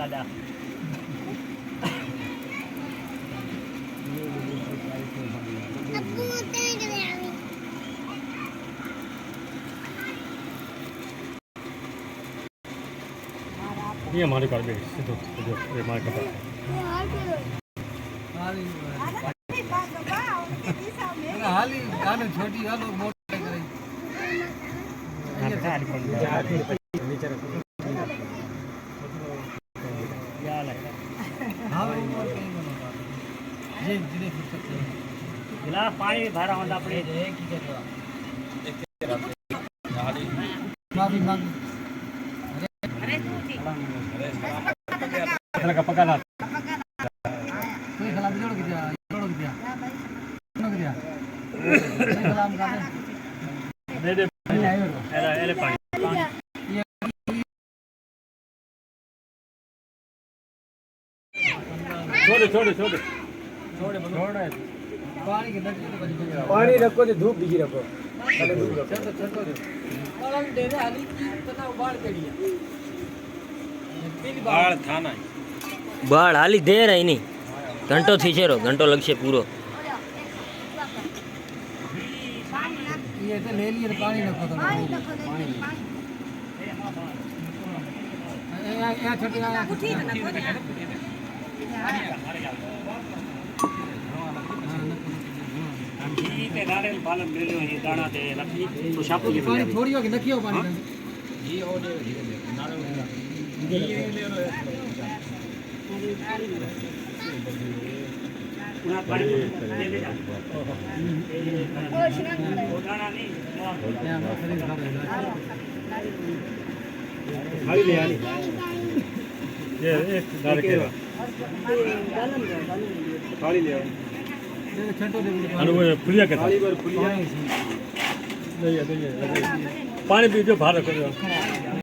दादा ये हमारे घर में सीधो ये मार का हाली गाने छोटी हालो मोटे करे नीचे रखो या लगा हां और कहीं बनो जे जिने फुर्सत है गिलास पानी भी भरा होता अपने एक ही करवा माफी मांग अरे का पका ना कोई सलाम जोड़ के दिया सलाम का दे दे अरे पानी छोड़ पानी के नदी में पानी रखो तो धूप भीगी रखो चल दो वाला दे दे हाली तना उबाल के दिया बाळ था ना बाळ हाली दे रही नहीं घंटो थी छेरो घंटो लगशे पूरो ये तो ले लिए पानी रखो तो पानी या छोटी आया ठीक है दाने पालन ले लो ये दाना दे रखी तो शापू की पानी थोड़ी हो के नखियो पानी ये और दे ये ले लो पूरा पानी ले ले जा वो दाना नहीं खाली ले आनी ये एक डाल के खाली ले छंटो दे अनु फुलिया के खाली पर खुली पानी पी जो बाहर रखो